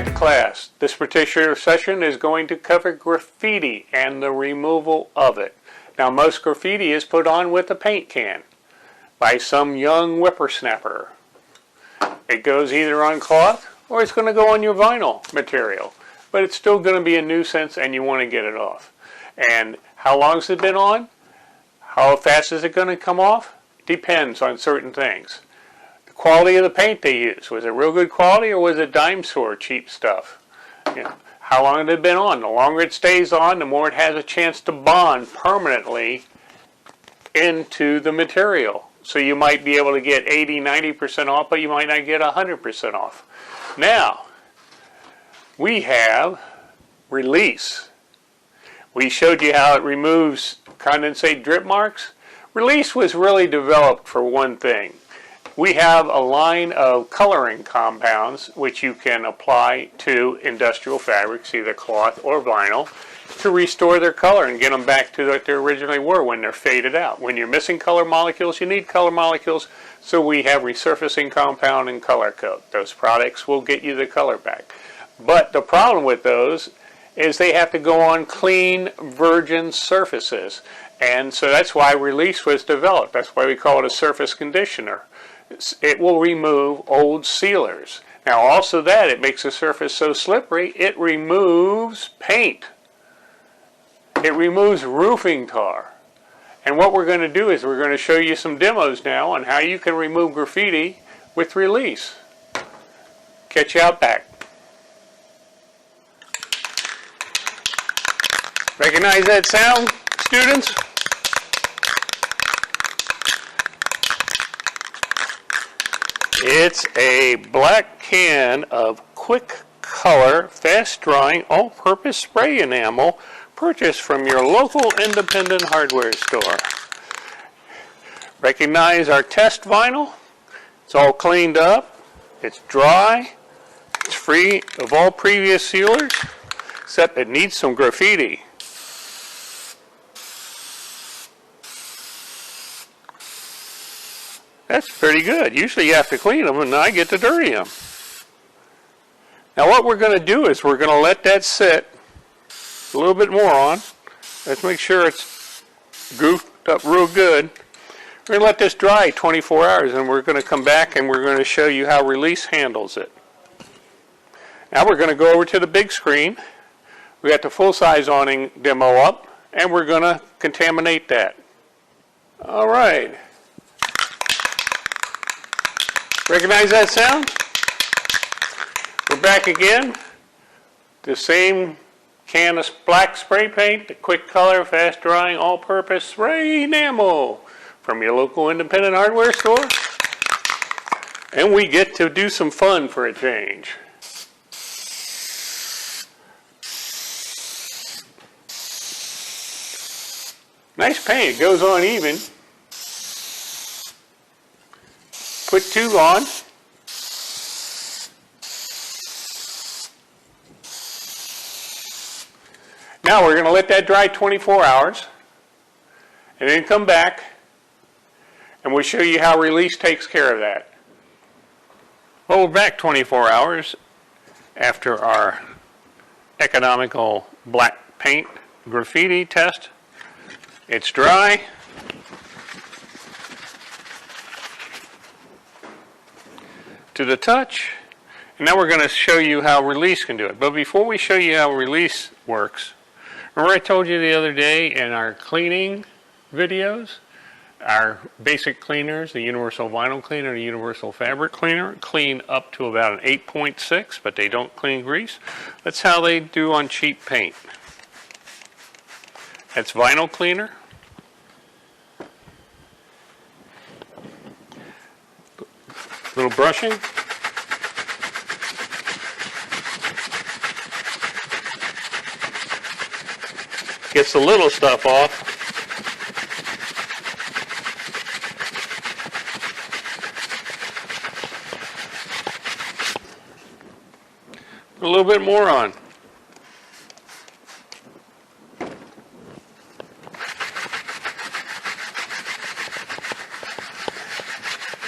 to class. This particular session is going to cover graffiti and the removal of it. Now, most graffiti is put on with a paint can by some young whippersnapper. It goes either on cloth or it's going to go on your vinyl material, but it's still going to be a nuisance and you want to get it off. And how long has it been on? How fast is it going to come off? Depends on certain things. The quality of the paint they use. Was it real good quality or was it dime store cheap stuff? You know, how long had it been on? The longer it stays on, the more it has a chance to bond permanently into the material. So you might be able to get 80, 90% off, but you might not get 100% off. Now, we have release. We showed you how it removes condensate drip marks. Release was really developed for one thing. We have a line of coloring compounds which you can apply to industrial fabrics, either cloth or vinyl, to restore their color and get them back to what they originally were when they're faded out. When you're missing color molecules, you need color molecules, so we have resurfacing compound and color coat. Those products will get you the color back. But the problem with those is they have to go on clean, virgin surfaces. And so that's why release was developed. That's why we call it a surface conditioner. It will remove old sealers. Now also that, it makes the surface so slippery, it removes paint. It removes roofing tar. And what we're going to do is we're going to show you some demos now on how you can remove graffiti with release. Catch you out back. Recognize that sound, students? It's a black can of quick color, fast drying, all-purpose spray enamel purchased from your local independent hardware store. Recognize our test vinyl. It's all cleaned up. It's dry. It's free of all previous sealers, except it needs some graffiti. That's pretty good. Usually you have to clean them and I get to dirty them. Now what we're going to do is we're going to let that sit a little bit more on. Let's make sure it's goofed up real good. We're going to let this dry 24 hours and we're going to come back and we're going to show you how release handles it. Now we're going to go over to the big screen. We got the full-size awning demo up and we're going to contaminate that. All right. Recognize that sound? We're back again. The same can of black spray paint, the quick color, fast drying, all-purpose spray enamel from your local independent hardware store. And we get to do some fun for a change. Nice paint, it goes on even. Put two on. Now we're going to let that dry 24 hours and then come back and we'll show you how release takes care of that. Well, we're back 24 hours after our economical black paint graffiti test. It's dry. To the touch, and now we're going to show you how release can do it. But before we show you how release works, remember I told you the other day in our cleaning videos, our basic cleaners, the universal vinyl cleaner, the universal fabric cleaner, clean up to about an 8.6, but they don't clean grease. That's how they do on cheap paint. That's vinyl cleaner. Little brushing. Gets the little stuff off. A little bit more on.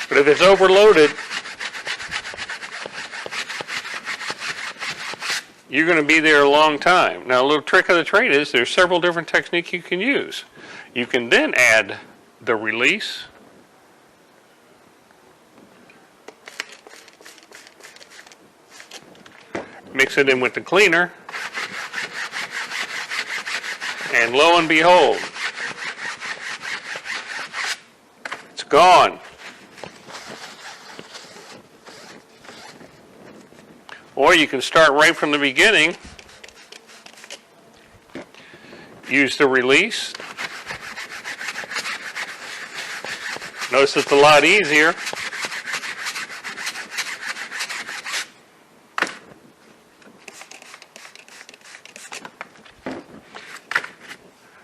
But if it's overloaded, you're going to be there a long time. Now, a little trick of the trade is there's several different techniques you can use. You can then add the release. Mix it in with the cleaner. And lo and behold, it's gone. Or you can start right from the beginning. Use the release. Notice it's a lot easier.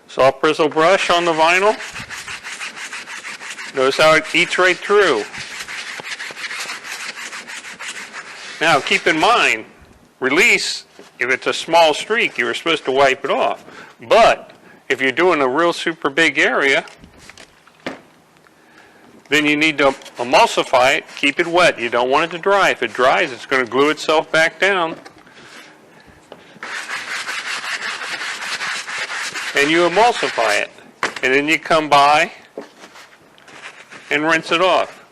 Soft bristle brush on the vinyl. Notice how it eats right through. Now keep in mind, release, if it's a small streak, you were supposed to wipe it off. But if you're doing a real super big area, then you need to emulsify it, keep it wet. You don't want it to dry. If it dries, it's going to glue itself back down. And you emulsify it. And then you come by and rinse it off.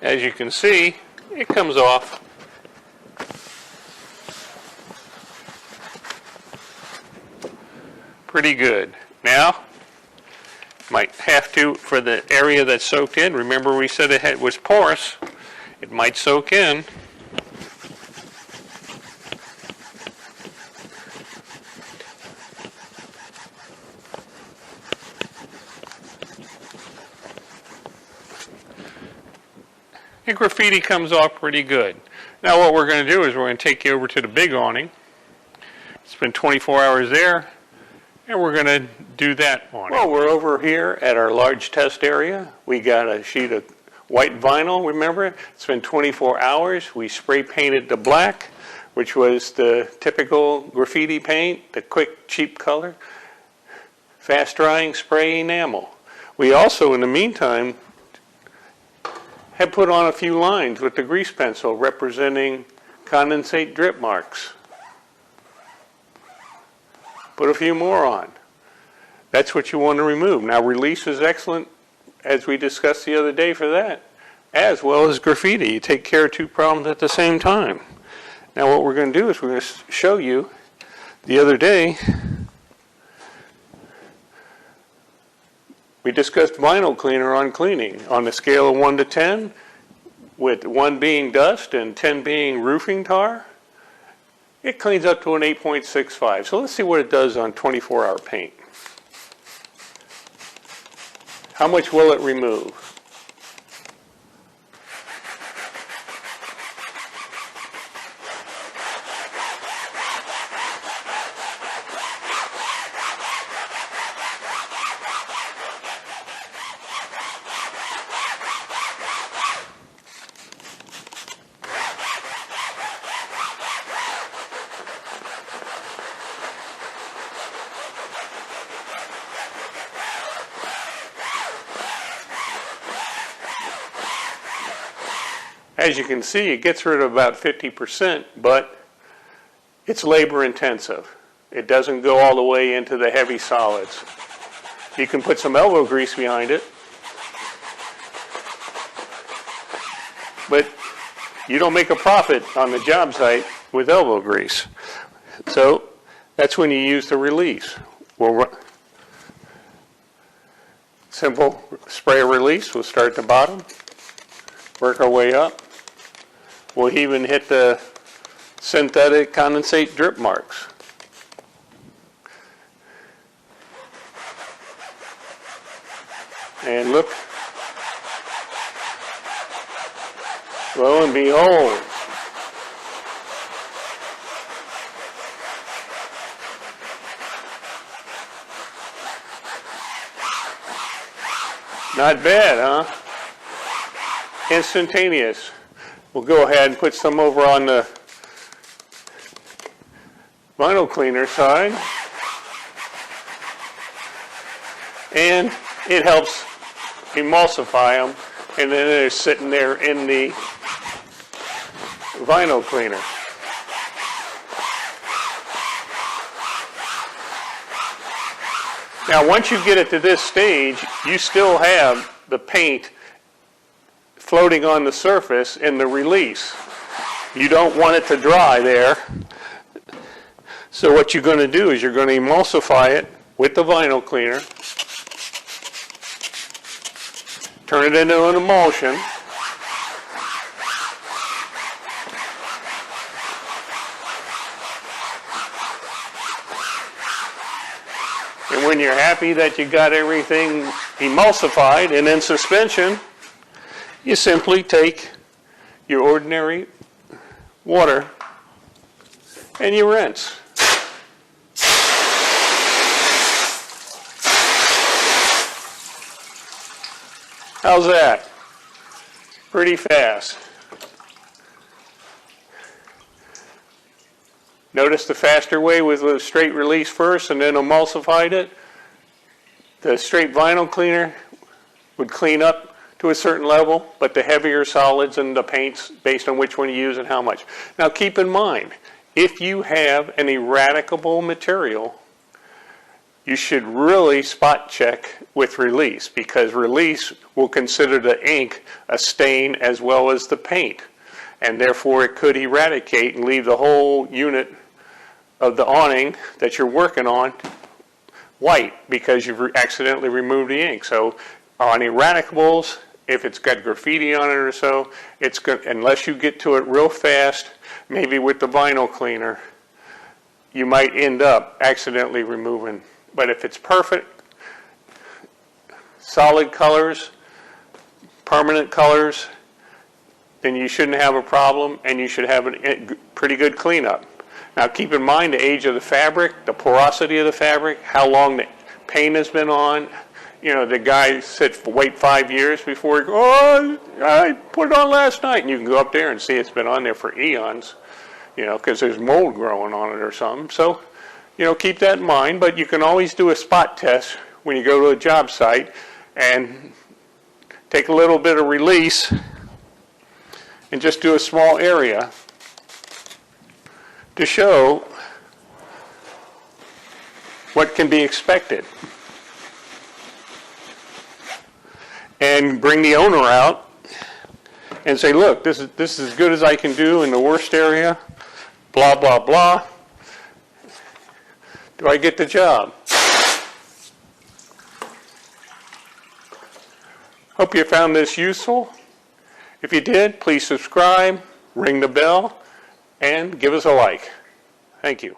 As you can see, it comes off. Pretty good. Now, might have to, for the area that's soaked in, remember we said it was porous, it might soak in. And graffiti comes off pretty good. Now what we're going to do is we're going to take you over to the big awning. Spend 24 hours there, and we're going to do that awning. Well, we're over here at our large test area. We got a sheet of white vinyl, remember? It's been 24 hours. We spray painted the black, which was the typical graffiti paint, the quick, cheap color. Fast drying spray enamel. We also, in the meantime, had put on a few lines with the grease pencil representing condensate drip marks. Put a few more on. That's what you want to remove. Now release is excellent, as we discussed the other day for that, as well as graffiti. You take care of two problems at the same time. Now what we're going to do is we're going to show you the other day we discussed vinyl cleaner on cleaning on the scale of 1 to 10, with 1 being dust and 10 being roofing tar. It cleans up to an 8.65. So let's see what it does on 24-hour paint. How much will it remove? As you can see, it gets rid of about 50%, but it's labor intensive. It doesn't go all the way into the heavy solids. You can put some elbow grease behind it, but you don't make a profit on the job site with elbow grease. So that's when you use the release. Simple spray release. We'll start at the bottom, work our way up. We'll even hit the synthetic condensate drip marks. And look, lo and behold, not bad, huh? Instantaneous. We'll go ahead and put some over on the vinyl cleaner side. And it helps emulsify them and then they're sitting there in the vinyl cleaner. Now once you get it to this stage, you still have the paint floating on the surface in the release. You don't want it to dry there. So what you're going to do is you're going to emulsify it with the vinyl cleaner, turn it into an emulsion, and when you're happy that you got everything emulsified and in suspension, you simply take your ordinary water and you rinse. How's that? Pretty fast. Notice the faster way was a straight release first and then emulsified it. The straight vinyl cleaner would clean up to a certain level, but the heavier solids and the paints based on which one you use and how much. Now keep in mind, if you have an eradicable material, you should really spot check with release, because release will consider the ink a stain as well as the paint, and therefore it could eradicate and leave the whole unit of the awning that you're working on white because you've accidentally removed the ink. So on eradicables, if it's got graffiti on it or so, it's good, unless you get to it real fast, maybe with the vinyl cleaner, you might end up accidentally removing. But if it's perfect, solid colors, permanent colors, then you shouldn't have a problem and you should have a pretty good cleanup. Now keep in mind the age of the fabric, the porosity of the fabric, how long the paint has been on. You know, the guy wait 5 years before he goes, oh, I put it on last night. And you can go up there and see it's been on there for eons, you know, because there's mold growing on it or something. So, you know, keep that in mind, but you can always do a spot test when you go to a job site and take a little bit of release and just do a small area to show what can be expected. And bring the owner out and say, look, this is as good as I can do in the worst area, blah, blah, blah. Do I get the job? Hope you found this useful. If you did, please subscribe, ring the bell, and give us a like. Thank you.